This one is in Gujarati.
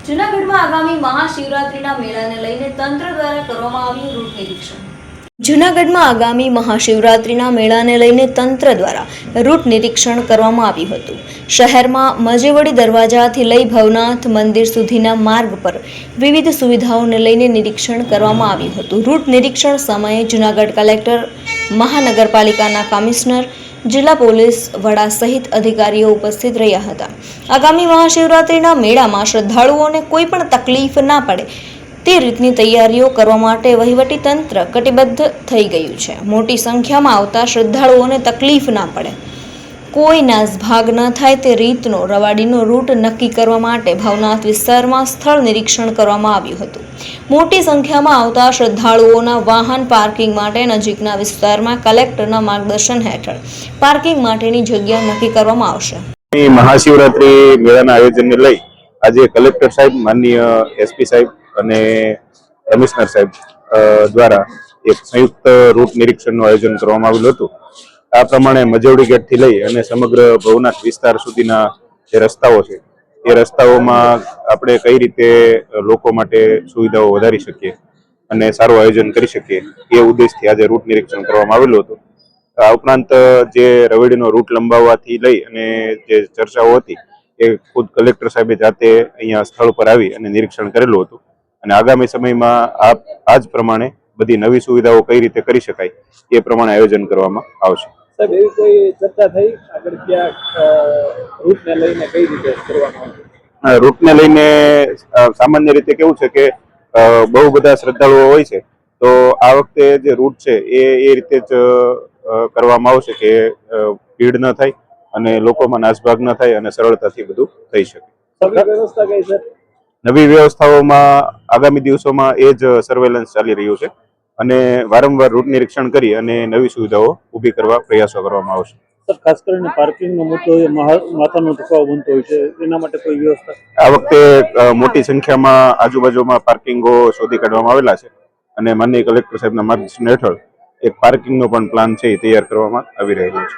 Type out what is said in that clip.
જૂનાગઢમાં આગામી મહાશિવરાત્રિના મેળાને લઈને તંત્ર દ્વારા કરવામાં આવ્યું રૂટ નિરીક્ષણ। જૂનાગઢમાં આગામી મહાશિવરાત્રિના મેળાને લઈને તંત્ર દ્વારા રૂટ નિરીક્ષણ કરવામાં આવ્યું હતું। શહેરમાં મજેવડી દરવાજાથી લઈ ભવનાથ મંદિર સુધીના માર્ગ પર વિવિધ સુવિધાઓને લઈને નિરીક્ષણ કરવામાં આવ્યું હતું। રૂટ નિરીક્ષણ સમયે જૂનાગઢ કલેક્ટર, મહાનગરપાલિકાના કમિશનર, જિલ્લા પોલીસ વડા સહિત અધિકારીઓ ઉપસ્થિત રહ્યા હતા। આગામી મહાશિવરાત્રિના મેળામાં શ્રદ્ધાળુઓને કોઈ પણ તકલીફ ના પડે તે રીતની તૈયારીઓ કરવા માટે વહીવટી તંત્ર કટિબદ્ધ થઈ ગયું છે। મોટી સંખ્યામાં આવતા શ્રદ્ધાળુઓને તકલીફ ના પડે, કોઈ નાસભાગ ન થાય તે રીતનો રવાડીનો રૂટ નક્કી કરવા માટે ભવનાથ વિસ્તારમાં સ્થળ નિરીક્ષણ કરવામાં આવ્યું હતું। મોટી સંખ્યામાં આવતા શ્રદ્ધાળુઓના વાહન પાર્કિંગ માટે નજીકના વિસ્તારમાં કલેક્ટરના માર્ગદર્શન હેઠળ પાર્કિંગ માટેની જગ્યા નક્કી કરવામાં આવશે। મહાશિવરાત્રી મેળાના આયોજનને લઈ આજે કલેક્ટર સાહેબ, માનનીય એસપી સાહેબ અને કમિશનર સાહેબ દ્વારા એક સંયુક્ત રૂટ નિરીક્ષણનું આયોજન કરવામાં આવેલું હતું। આ પ્રમાણે મજેવડી ગેટથી લઈ અને સમગ્ર ભવનાથ વિસ્તાર સુધીના જે રસ્તાઓ છે એ રસ્તાઓમાં આપણે કઈ રીતે લોકો માટે સુવિધાઓ વધારી શકીએ અને સારું આયોજન કરી શકીએ એ ઉદ્દેશથી આજે રૂટ નિરીક્ષણ કરવામાં આવેલું હતું। આ ઉપરાંત જે રવેડીનો રૂટ લંબાવવાથી લઈ અને જે ચર્ચાઓ હતી એ ખુદ કલેક્ટર સાહેબે જાતે અહીંયા સ્થળ પર આવી અને નિરીક્ષણ કરેલું હતું અને આગામી સમયમાં આ જ પ્રમાણે બધી નવી સુવિધાઓ કઈ રીતે કરી શકાય એ પ્રમાણે આયોજન કરવામાં આવશે। સાહેબ, એવી કોઈ ચર્ચા થઈ આગળ ક્યાં રૂટને લઈને કઈ રીતે કરવામાં આવશે? રૂટને લઈને સામાન્ય રીતે કેવું છે કે બહુ બધા શ્રદ્ધાળુઓ હોય છે, તો આ વખતે જે રૂટ છે એ રીતે જ કરવામાં આવશે કે ભીડ ન થાય અને લોકોમાં નાસભાગ ન થાય અને સરળતાથી બધું થઈ શકે। વ્યવસ્થા કઈ છે? નવી વ્યવસ્થાઓમાં આગામી દિવસોમાં એ જ સર્વેલન્સ ચાલી રહ્યું છે અને વારંવાર રૂટ નિરીક્ષણ કરી અને નવી સુવિધાઓ ઊભી કરવા પ્રયાસો કરવામાં આવશે। સર, ખાસ કરીને પાર્કિંગનો મુદ્દો એ માથાનો દુખાવો બનતો હોય છે, એના માટે કોઈ વ્યવસ્થા? આ વખતે મોટી સંખ્યામાં આજુબાજુમાં પાર્કિંગો શોધી કાઢવામાં આવેલા છે અને માનનીય કલેક્ટર સાહેબના માર્ગદર્શન હેઠળ એક પાર્કિંગનો પણ પ્લાન છે એ તૈયાર કરવામાં આવી રહ્યો છે।